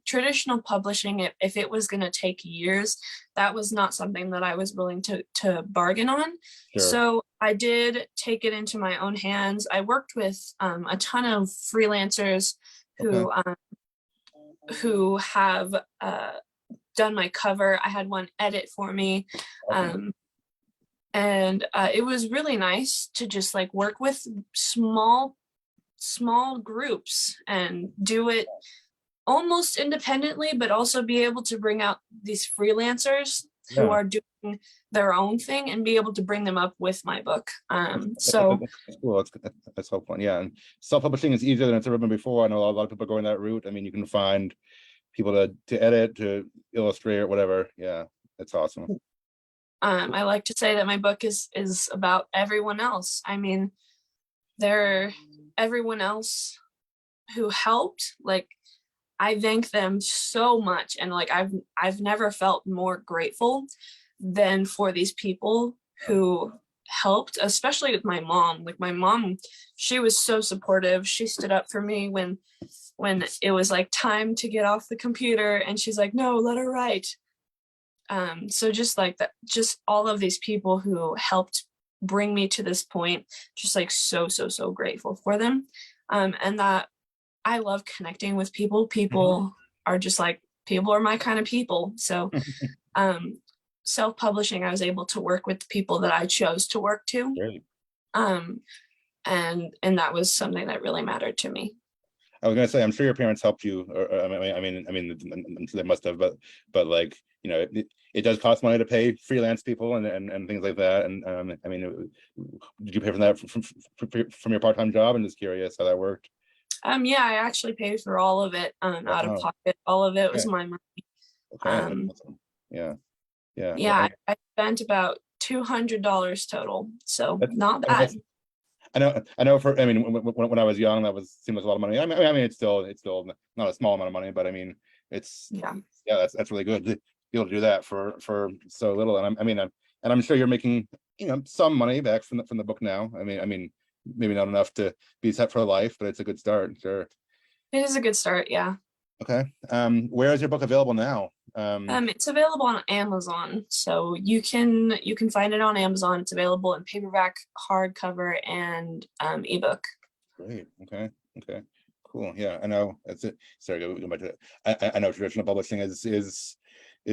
Speaker 2: traditional publishing, if it was going to take years, that was not something that I was willing to bargain on.
Speaker 1: Sure.
Speaker 2: So I did take it into my own hands. I worked with a ton of freelancers
Speaker 1: Okay.
Speaker 2: who have done my cover. I had one edit for me.
Speaker 1: Awesome.
Speaker 2: And it was really nice to just like work with small groups and do it almost independently, but also be able to bring out these freelancers who
Speaker 1: Yeah.
Speaker 2: are doing their own thing and be able to bring them up with my book. So
Speaker 1: That's cool. That's helpful. Yeah. And self-publishing is easier than it's ever been before. I know a lot of people are going that route. I mean, you can find people to edit, to illustrate, or whatever. Yeah. That's awesome.
Speaker 2: I like to say that my book is about everyone else. I mean, they're everyone else who helped. Like I thank them so much, and like I've never felt more grateful than for these people who helped, especially with my mom. Like my mom, she was so supportive. She stood up for me when it was like time to get off the computer, and she's like, "No, let her write." So just like that, just all of these people who helped bring me to this point, just like so grateful for them. And that I love connecting with people. People are just like, people are my kind of people. So um, self-publishing, I was able to work with the people that I chose to work to.
Speaker 1: Great.
Speaker 2: Um, and that was something that really mattered to me.
Speaker 1: I was gonna say, I'm sure your parents helped you, or I'm sure they must have, but like, you know, it does cost money to pay freelance people and things like that. And I mean, did you pay for that from your part-time job? I'm just curious how that worked.
Speaker 2: Yeah, I actually paid for all of it out of
Speaker 1: Wow.
Speaker 2: pocket. All of it was
Speaker 1: Okay.
Speaker 2: my money.
Speaker 1: Okay. That's
Speaker 2: Um,
Speaker 1: awesome. Yeah. Yeah.
Speaker 2: yeah, I spent about $200 total, so
Speaker 1: That's,
Speaker 2: not
Speaker 1: I mean,
Speaker 2: bad.
Speaker 1: I know for, I mean, when I was young, that seemed like a lot of money. I mean, it's still not a small amount of money, but I mean, it's,
Speaker 2: Yeah.
Speaker 1: yeah, that's really good to be able to do that for so little. And I'm sure you're making, some money back from the book now. I mean, maybe not enough to be set for life, but it's a good start. Sure.
Speaker 2: It is a good start, yeah.
Speaker 1: Okay. Where is your book available now?
Speaker 2: It's available on Amazon, so you can find it on Amazon. It's available in paperback, hardcover, and ebook.
Speaker 1: Great. Okay. Okay. Cool. Yeah, I know. That's it. Sorry, go back to it. I know traditional publishing is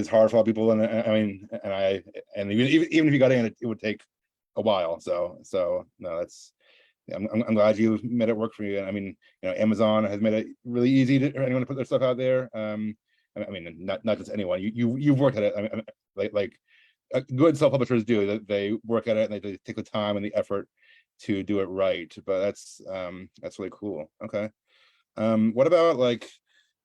Speaker 1: hard for a lot of people, and I mean, and even if you got in, it would take a while. So no, that's. Yeah, I'm glad you made it work for you. And I mean, Amazon has made it really easy for anyone to put their stuff out there. I mean, not just anyone. You've worked at it. I mean, like good self-publishers do. That they work at it and they take the time and the effort to do it right. But that's really cool. Okay. What about like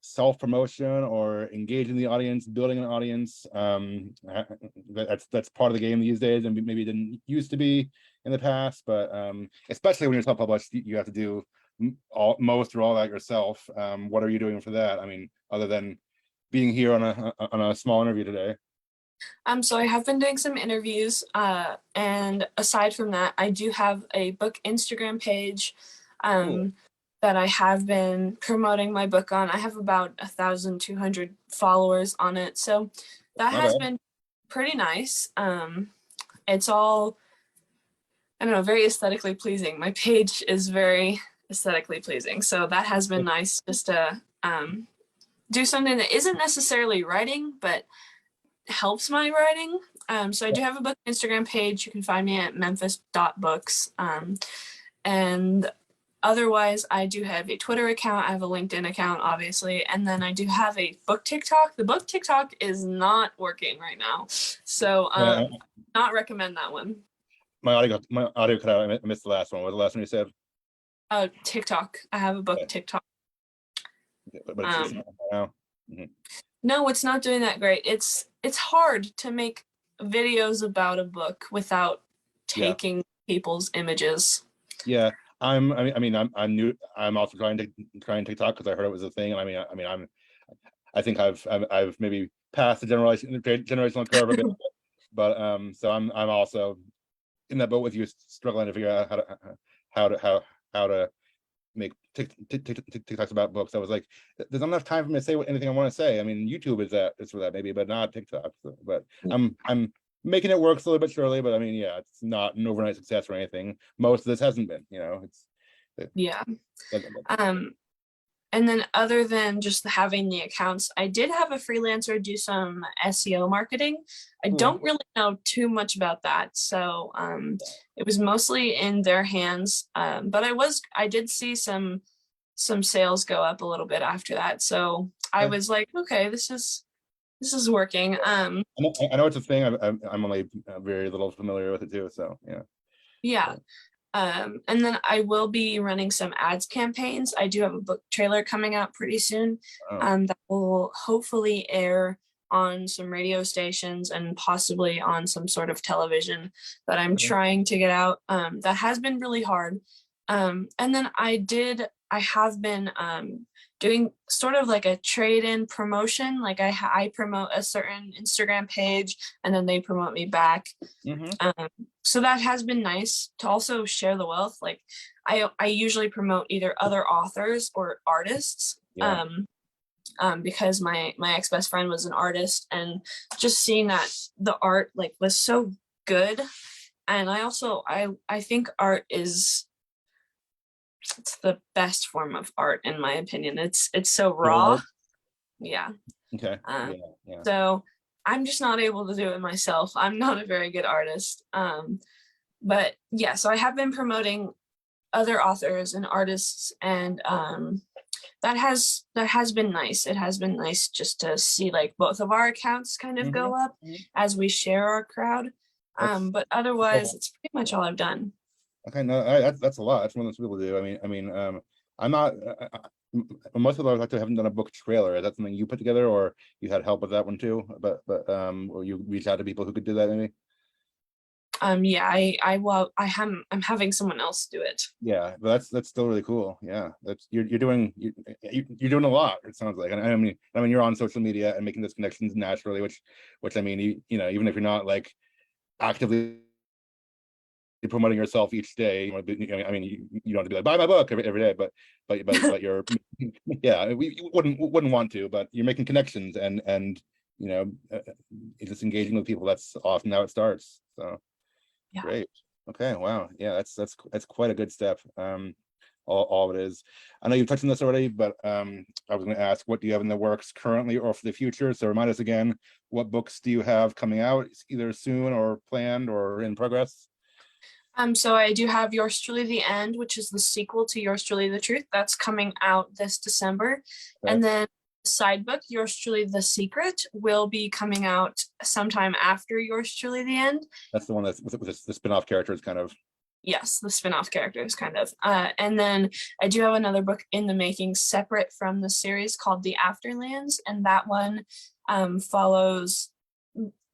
Speaker 1: self-promotion or engaging the audience, building an audience? That's part of the game these days, and maybe it didn't used to be in the past, but especially when you're self-published, you have to do most or all that yourself. What are you doing for that? I mean, other than being here on a small interview today.
Speaker 2: So I have been doing some interviews, and aside from that, I do have a book Instagram page
Speaker 1: Cool.
Speaker 2: that I have been promoting my book on. I have about 1,200 followers on it, so that
Speaker 1: Not
Speaker 2: has
Speaker 1: bad.
Speaker 2: been pretty nice. It's all, I don't know, very aesthetically pleasing. My page is very aesthetically pleasing, so that has been nice just to do something that isn't necessarily writing, but helps my writing. So I do have a book Instagram page. You can find me at memphis.books. And otherwise, I do have a Twitter account. I have a LinkedIn account, obviously. And then I do have a book TikTok. The book TikTok is not working right now. So not recommend that one.
Speaker 1: My audio cut out. I missed the last one. What was the last one you said?
Speaker 2: TikTok. I have a book TikTok.
Speaker 1: But it's not now.
Speaker 2: No, it's not doing that great. It's hard to make videos about a book without taking people's images.
Speaker 1: Yeah, I'm new. I'm also trying TikTok because I heard it was a thing. And I think I've maybe passed the generational curve a bit, but so I'm also in that boat with you, struggling to figure out how to make TikToks about books. I was like, there's not enough time for me to say anything I want to say. I mean, YouTube is for that maybe, but not TikTok. So, but I'm making it work slowly but surely. But I mean, yeah, it's not an overnight success or anything. Most of this hasn't been,
Speaker 2: Yeah. And then other than just having the accounts, I did have a freelancer do some SEO marketing. I don't really know too much about that. So it was mostly in their hands. But I did see some sales go up a little bit after that. So I was like, okay, this is working.
Speaker 1: I know it's a thing. I'm only very little familiar with it too. So yeah.
Speaker 2: Yeah. And then I will be running some ads campaigns. I do have a book trailer coming out pretty soon that will hopefully air on some radio stations and possibly on some sort of television that I'm trying to get out. That has been really hard. And then I have been doing sort of like a trade-in promotion. Like I promote a certain Instagram page and then they promote me back. So that has been nice to also share the wealth. Like I usually promote either other authors or artists. Because my ex-best friend was an artist, and just seeing that the art like was so good. And I think art is the best form of art in my opinion. It's so raw. Yeah.
Speaker 1: Okay.
Speaker 2: So I'm just not able to do it myself. I'm not a very good artist. But yeah, so I have been promoting other authors and artists, and that has been nice. It has been nice just to see like both of our accounts kind of go up as we share our crowd. But otherwise, it's pretty much all I've done.
Speaker 1: Okay, no, that's a lot. That's more than some people do. I'm not. Most people I haven't done a book trailer. Is that something you put together, or you had help with that one too? But or you reached out to people who could do that, maybe?
Speaker 2: Yeah, I'm having someone else do it.
Speaker 1: Yeah, but that's still really cool. Yeah, that's you're doing a lot. It sounds like, and I mean you're on social media and making those connections naturally, which I mean even if you're not like actively promoting yourself each day, you don't have to be like buy my book every day, but you're we wouldn't want to, but you're making connections and just engaging with people. That's often how it starts. So yeah. Great. Okay. Wow. Yeah. That's quite a good step. All of it is. I know you've touched on this already, but I was going to ask, what do you have in the works currently or for the future? So remind us again, what books do you have coming out, either soon or planned or in progress?
Speaker 2: So I do have Yours Truly the End, which is the sequel to Yours Truly the Truth. That's coming out this December. Okay. And then side book, Yours Truly the Secret, will be coming out sometime after Yours Truly the End.
Speaker 1: That's the one that's with the spin-off characters kind of.
Speaker 2: Yes, the spin-off characters kind of. And then I do have another book in the making separate from the series called The Afterlands. And that one follows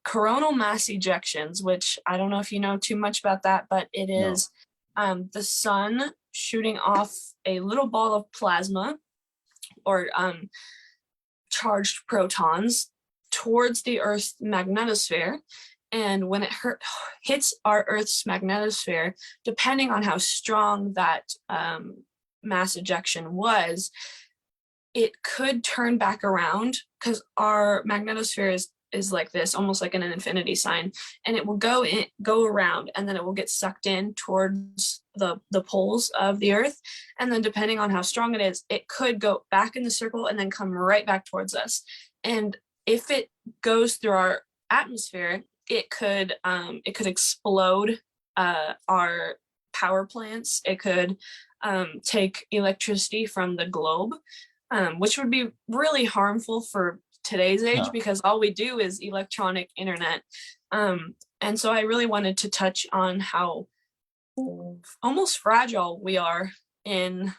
Speaker 2: coronal mass ejections, which I don't know if you know too much about that, but it is the sun shooting off a little ball of plasma or charged protons towards the Earth's magnetosphere. And when it hits our Earth's magnetosphere, depending on how strong that mass ejection was, it could turn back around because our magnetosphere is is like this, almost like an infinity sign, and it will go around, and then it will get sucked in towards the poles of the Earth, and then depending on how strong it is, it could go back in the circle and then come right back towards us. And if it goes through our atmosphere, it could explode our power plants. It could take electricity from the globe, which would be really harmful for today's age,
Speaker 1: Yeah.
Speaker 2: because all we do is electronic internet. And so I really wanted to touch on how almost fragile we are in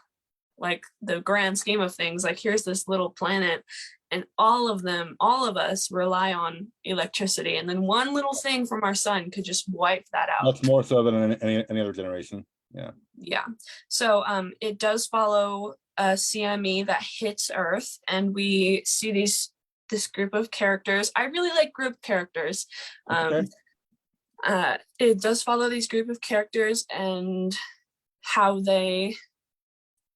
Speaker 2: like the grand scheme of things. Like, here's this little planet, and all of us rely on electricity, and then one little thing from our sun could just wipe that out.
Speaker 1: Much more so than any other generation.
Speaker 2: Yeah. So it does follow a CME that hits Earth, and we see this group of characters. I really like group characters.
Speaker 1: Okay.
Speaker 2: It does follow these group of characters and how they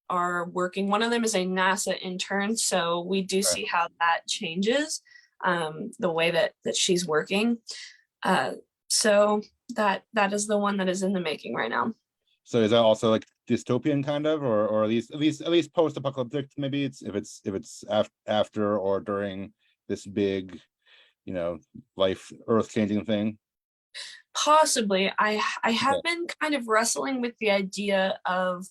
Speaker 2: are working. One of them is a NASA intern, so we do see how that changes the way that she's working. So that is the one that is in the making right now.
Speaker 1: So is that also like dystopian kind of, or at least post-apocalyptic? Maybe if it's after or during this big, life earth-changing thing.
Speaker 2: Possibly. I have been kind of wrestling with the idea of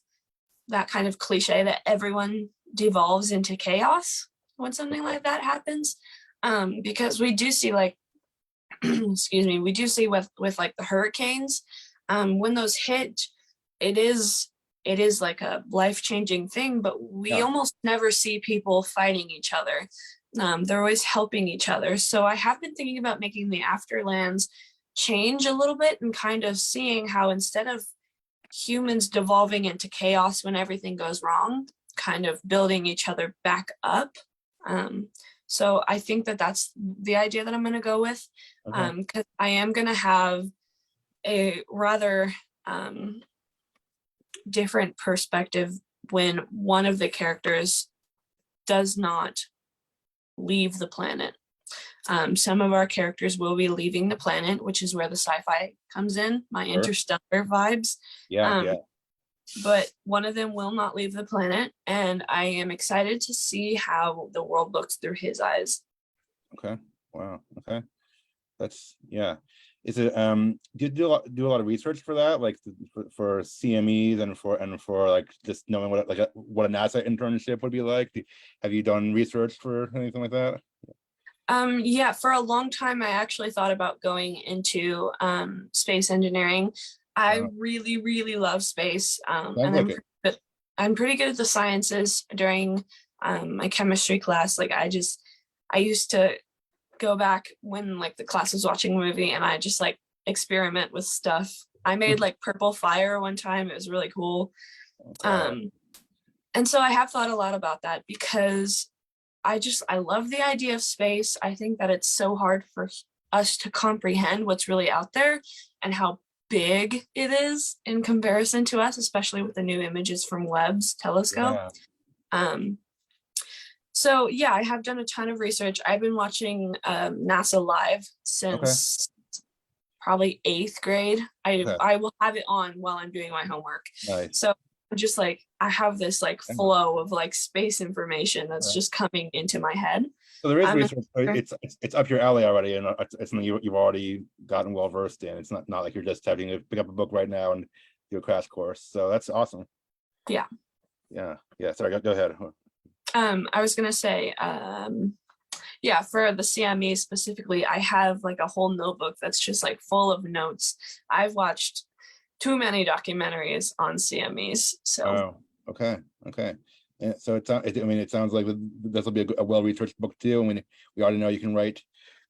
Speaker 2: that kind of cliche that everyone devolves into chaos when something like that happens, because we do see like excuse me, we do see with like the hurricanes, when those hit, it is like a life-changing thing, but we almost never see people fighting each other. They're always helping each other. So I have been thinking about making the Afterlands change a little bit, and kind of seeing how instead of humans devolving into chaos when everything goes wrong, kind of building each other back up. So I think that that's the idea that I'm going to go with, because I am going to have a rather different perspective when one of the characters does not leave the planet. Some of our characters will be leaving the planet, which is where the sci-fi comes in, my interstellar vibes. But one of them will not leave the planet, and I am excited to see how the world looks through his eyes.
Speaker 1: Okay. Wow. Okay. That's Is it do you do a lot of research for that, like for CMEs and for like just knowing what what a NASA internship would be like? Have you done research for anything like that?
Speaker 2: Yeah, for a long time I actually thought about going into space engineering. I really, really love space, and I'm pretty good at the sciences. During my chemistry class, like I used to go back when like the class was watching a movie, and I just like experiment with stuff. I made like purple fire one time. It was really cool. And so I have thought a lot about that, because I love the idea of space. I think that it's so hard for us to comprehend what's really out there and how big it is in comparison to us, especially with the new images from Webb's telescope. So yeah, I have done a ton of research. I've been watching NASA Live since probably 8th grade. I will have it on while I'm doing my homework. So I'm just like, I have this like flow of like space information that's just coming into my head.
Speaker 1: So there is research. It's up your alley already, and it's something you've already gotten well versed in. It's not like you're just having to pick up a book right now and do a crash course. So that's awesome.
Speaker 2: Yeah.
Speaker 1: Sorry, go ahead.
Speaker 2: I was gonna say, yeah, for the CME specifically, I have like a whole notebook that's just like full of notes. I've watched too many documentaries on CMEs. So
Speaker 1: okay. And so it sounds like this will be a well-researched book too. I mean, we already know you can write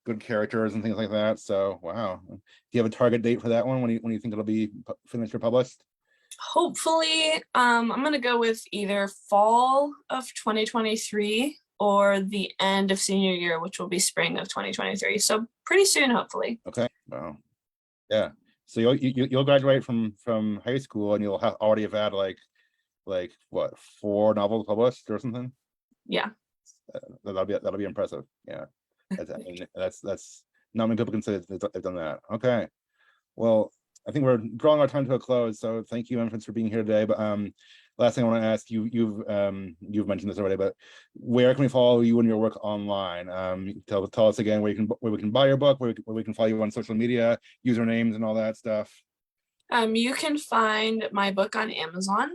Speaker 1: good characters and things like that. So wow. Do you have a target date for that one when you think it'll be finished or published?
Speaker 2: Hopefully, I'm gonna go with either fall of 2023 or the end of senior year, which will be spring of 2023. So pretty soon, hopefully.
Speaker 1: Okay. Wow. Yeah. So you'll graduate from high school, and you'll already have had like what, 4 novels published or something?
Speaker 2: Yeah.
Speaker 1: That'll be impressive. Yeah. I mean, that's not many people can say they've done that. Okay. Well, I think we're drawing our time to a close. So thank you, Memphis, for being here today. But last thing I want to ask you, you've mentioned this already, but where can we follow you and your work online? Tell us again where we can buy your book, where we can follow you on social media, usernames, and all that stuff.
Speaker 2: You can find my book on Amazon,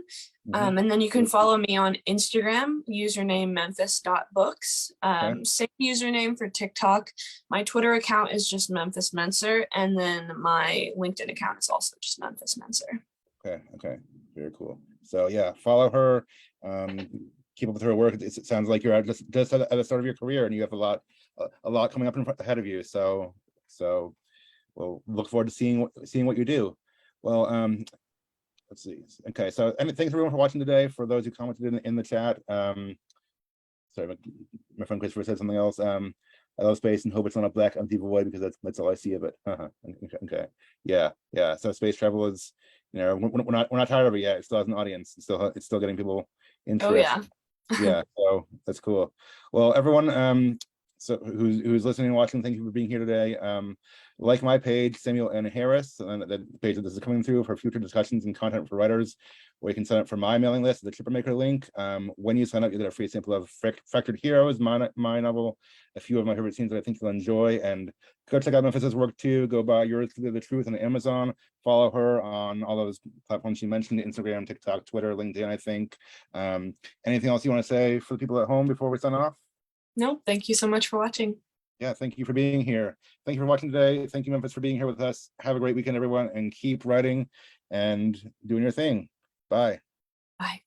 Speaker 1: Mhm.
Speaker 2: and then you can follow me on Instagram, username memphis.books.
Speaker 1: Okay.
Speaker 2: Same username for TikTok. My Twitter account is just Memphis Menser, and then my LinkedIn account is also just Memphis Menser.
Speaker 1: Okay, very cool. So yeah, follow her. Keep up with her work. It sounds like you're just at the start of your career, and you have a lot coming up ahead of you. So we'll look forward to seeing what you do. Well, let's see. Okay, so thanks everyone for watching today. For those who commented in the chat, sorry, my friend Christopher said something else. I love space and hope it's not a black empty void because that's all I see of it. Okay, yeah. So space travel is, we're not tired of it yet. It still has an audience. It's still getting people
Speaker 2: Oh
Speaker 1: interested.
Speaker 2: yeah.
Speaker 1: Yeah, so that's cool. Well, everyone, so who's listening and watching, thank you for being here today. Like my page, Samuel N. Harris, and the page that this is coming through for future discussions and content for writers, where you can sign up for my mailing list, the Chippermaker link. When you sign up, you get a free sample of Fractured Heroes, my novel, a few of my favorite scenes that I think you'll enjoy. And go check out Memphis's work too. Go buy Yours to the Truth on Amazon. Follow her on all those platforms she mentioned: Instagram, TikTok, Twitter, LinkedIn, I think. Anything else you want to say for the people at home before we sign off?
Speaker 2: No, thank you so much for watching.
Speaker 1: Yeah, thank you for being here. Thank you for watching today. Thank you, Memphis, for being here with us. Have a great weekend, everyone, and keep writing and doing your thing. Bye.
Speaker 2: Bye.